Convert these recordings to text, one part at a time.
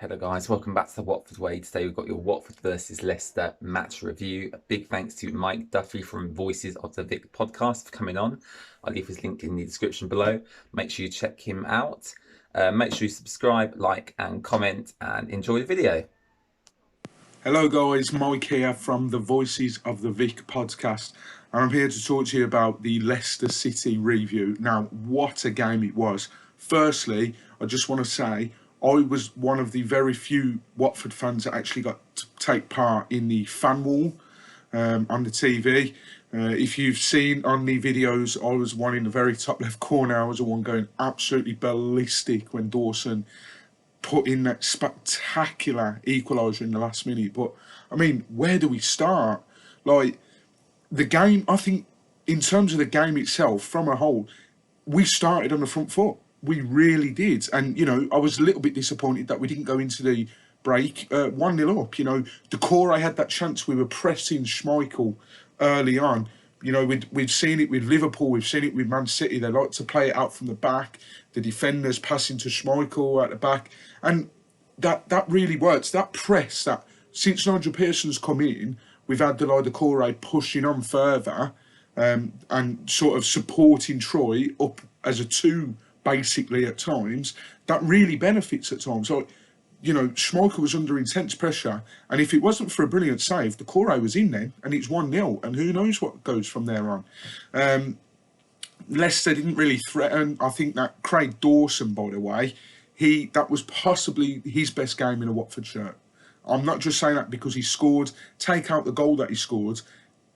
Hello guys, welcome back to the Watford Way. Today we've got your Watford versus Leicester match review. A big thanks to Mike Duffy from Voices of the Vic podcast for coming on. I'll leave his link in the description below. Make sure you check him out. Make sure you subscribe, like and comment and enjoy the video. Hello guys, Mike here from the Voices of the Vic podcast, and I'm here to talk to you about the Leicester City review. Now, what a game it was. Firstly, I just want to say I was one of the very few Watford fans that actually got to take part in the fan wall on the TV. If you've seen on the videos, I was one in the very top left corner. I was the one going absolutely ballistic when Dawson put in that spectacular equaliser in the last minute. But I mean, where do we start? Like, the game, I think in terms of the game itself, from a whole, we started on the front foot. We really did. And, you know, I was a little bit disappointed that we didn't go into the break 1-0 up. You know, Decore had that chance. We were pressing Schmeichel early on. You know, we've seen it with Liverpool, we've seen it with Man City. They like to play it out from the back. The defenders passing to Schmeichel at the back. And that really works. That press, that since Nigel Pearson's come in, we've had Decore pushing on further and sort of supporting Troy up as a two, basically, at times. That really benefits at times. Like, you know, Schmeichel was under intense pressure, and if it wasn't for a brilliant save, Decore was in then, and it's 1-0, and who knows what goes from there on. Leicester didn't really threaten. I think that Craig Dawson, by the way, that was possibly his best game in a Watford shirt. I'm not just saying that because he scored. Take out the goal that he scored,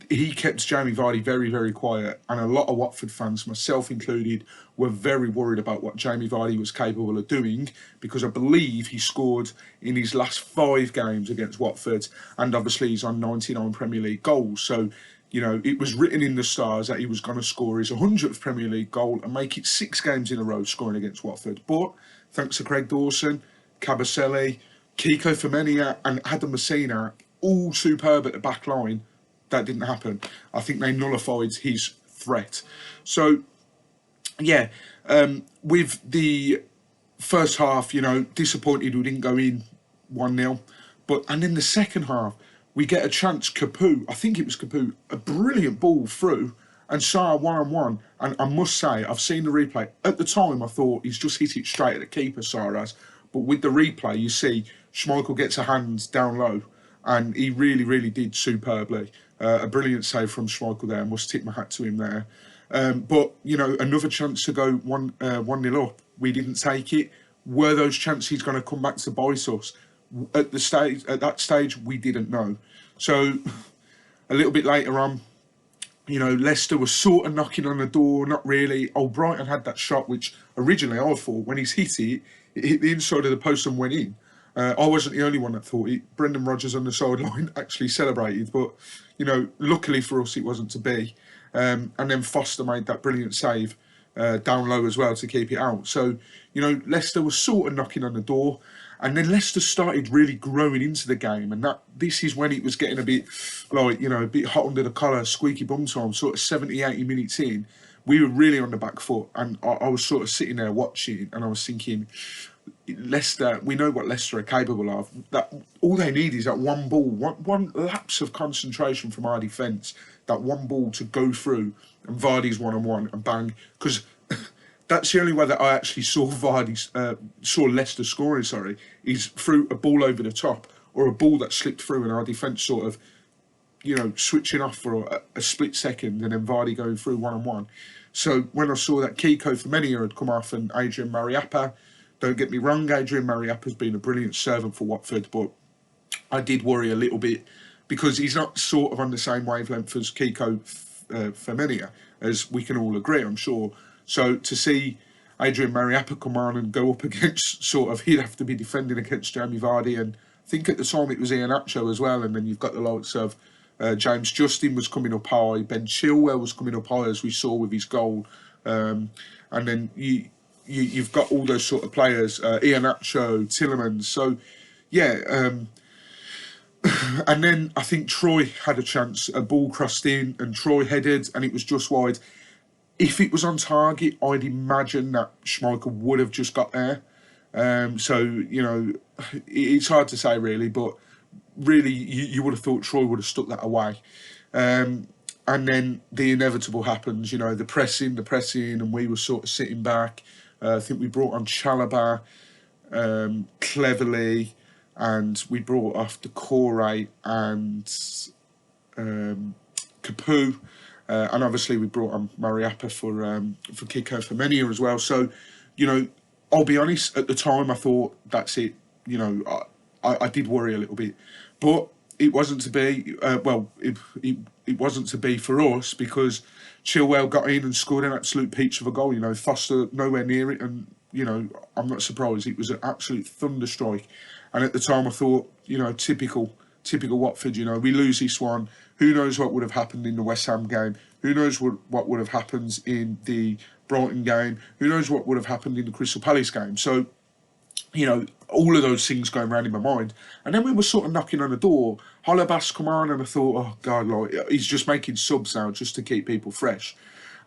he kept Jamie Vardy very, very quiet, and a lot of Watford fans, myself included, were very worried about what Jamie Vardy was capable of doing, because I believe he scored in his last 5 games against Watford, and obviously he's on 99 Premier League goals. So, you know, it was written in the stars that he was going to score his 100th Premier League goal and make it 6 games in a row scoring against Watford. But thanks to Craig Dawson, Cabaselli, Kiko Femenia and Adam Messina, all superb at the back line, that didn't happen. I think they nullified his threat. So, yeah, with the first half, you know, disappointed we didn't go in 1-0. And in the second half, we get a chance, Capoue, I think it was Capoue, a brilliant ball through, and Sarr one-on-one. And I must say, I've seen the replay. At the time, I thought he's just hit it straight at the keeper, Sarr has. But with the replay, you see Schmeichel gets a hand down low, and he really, really did superbly. A brilliant save from Schmeichel there. I must tip my hat to him there. But, you know, another chance to go 1-0 up. We didn't take it. Were those chances going to come back to bite us? At that stage, we didn't know. So, a little bit later on, you know, Leicester was sort of knocking on the door, not really. Brighton had that shot, which originally I thought, when he's hit it, it hit the inside of the post and went in. I wasn't the only one that thought it. Brendan Rodgers on the sideline actually celebrated, but, you know, luckily for us, it wasn't to be. And then Foster made that brilliant save down low as well to keep it out. So, you know, Leicester was sort of knocking on the door, and then Leicester started really growing into the game, and this is when it was getting a bit, like, you know, a bit hot under the collar, squeaky bum time, sort of 70, 80 minutes in. We were really on the back foot, and I was sort of sitting there watching, and I was thinking, Leicester, we know what Leicester are capable of. That all they need is that one ball, one lapse of concentration from our defence, that one ball to go through, and Vardy's one-on-one and bang. Because that's the only way that I actually saw saw Leicester scoring. Sorry, is through a ball over the top or a ball that slipped through, and our defence sort of, you know, switching off for a split second, and then Vardy going through one-on-one. So when I saw that Kiko Femenia had come off and Adrian Mariappa. Don't get me wrong, Adrian Mariappa's been a brilliant servant for Watford, but I did worry a little bit because he's not sort of on the same wavelength as Kiko Femenia, as we can all agree, I'm sure. So to see Adrian Mariappa come on and go up against he'd have to be defending against Jamie Vardy, and I think at the time it was Iheanacho as well, and then you've got the likes of James Justin was coming up high, Ben Chilwell was coming up high, as we saw with his goal, and then you've got all those sort of players, Iheanacho, Tielemans. So, yeah. And then I think Troy had a chance. A ball crossed in and Troy headed, and it was just wide. If it was on target, I'd imagine that Schmeichel would have just got there. So, you know, it's hard to say really, but really you would have thought Troy would have stuck that away. And then the inevitable happens, you know, the pressing, and we were sort of sitting back. I think we brought on Chalobah cleverly, and we brought off Decore and Capu, and obviously we brought on Mariappa for Kiko Femenia as well. So, you know, I'll be honest. At the time, I thought that's it. You know, I did worry a little bit, but it wasn't to be. It wasn't to be for us because Chilwell got in and scored an absolute peach of a goal. You know, Foster nowhere near it, and you know, I'm not surprised. It was an absolute thunderstrike. And at the time, I thought, you know, typical Watford. You know, we lose this one. Who knows what would have happened in the West Ham game? Who knows what would have happened in the Brighton game? Who knows what would have happened in the Crystal Palace game? So, you know, all of those things going around in my mind. And then we were sort of knocking on the door. Holobas come on, and I thought, oh God, like he's just making subs now just to keep people fresh.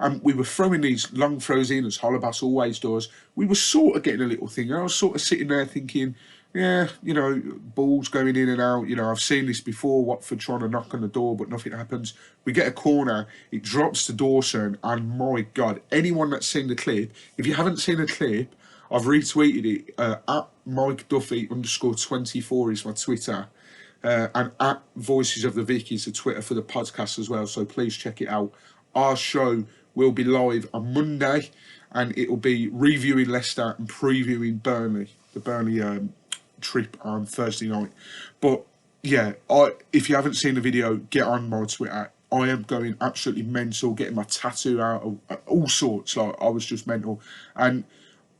And we were throwing these long throws in, as Holobas always does. We were sort of getting a little thing. And I was sort of sitting there thinking, yeah, you know, balls going in and out. You know, I've seen this before, Watford trying to knock on the door, but nothing happens. We get a corner, it drops to Dawson, and my God, anyone that's seen the clip, if you haven't seen the clip, I've retweeted it at Mike Duffy _24 is my Twitter. And at Voices of the Vic is the Twitter for the podcast as well. So please check it out. Our show will be live on Monday, and it will be reviewing Leicester and previewing Burnley, the Burnley trip on Thursday night. But yeah, if you haven't seen the video, get on my Twitter. I am going absolutely mental, getting my tattoo out, all sorts. Like, I was just mental. And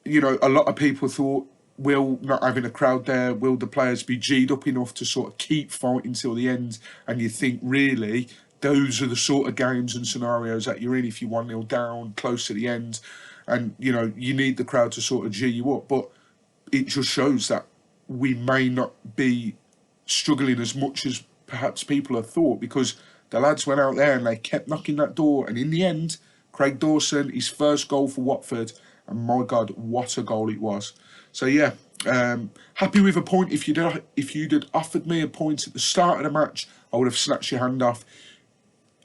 you know, a lot of people thought, will not having a crowd there, will the players be G'd up enough to sort of keep fighting till the end? And you think, really, those are the sort of games and scenarios that you're in if you're 1-0 down, close to the end. And, you know, you need the crowd to sort of G you up. But it just shows that we may not be struggling as much as perhaps people have thought, because the lads went out there and they kept knocking that door. And in the end, Craig Dawson, his first goal for Watford, and my God, what a goal it was. So yeah, happy with a point. If you'd had offered me a point at the start of the match, I would have snatched your hand off.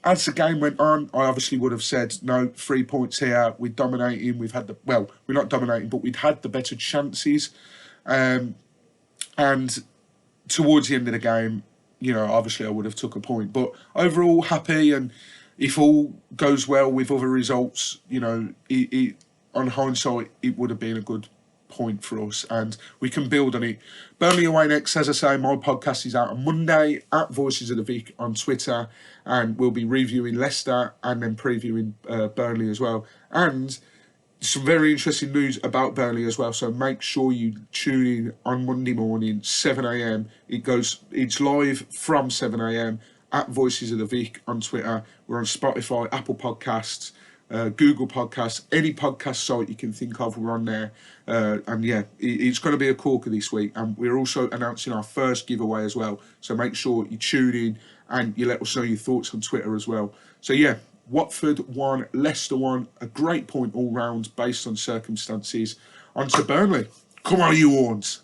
As the game went on, I obviously would have said, no, 3 points here, we're dominating, we're not dominating, but we'd had the better chances. And towards the end of the game, you know, obviously I would have took a point. But overall, happy, and if all goes well with other results, you know, on hindsight, it would have been a good point for us, and we can build on it. Burnley away next. As I say, my podcast is out on Monday at Voices of the Vic on Twitter, and we'll be reviewing Leicester and then previewing Burnley as well. And some very interesting news about Burnley as well, so make sure you tune in on Monday morning, 7 a.m. It's live from 7 a.m. at Voices of the Vic on Twitter. We're on Spotify, Apple Podcasts, Google Podcasts, any podcast site you can think of, we're on there. And yeah, it's going to be a corker this week. And we're also announcing our first giveaway as well. So make sure you tune in and you let us know your thoughts on Twitter as well. So yeah, Watford 1, Leicester 1, a great point all round based on circumstances. On to Burnley. Come on, you Horns.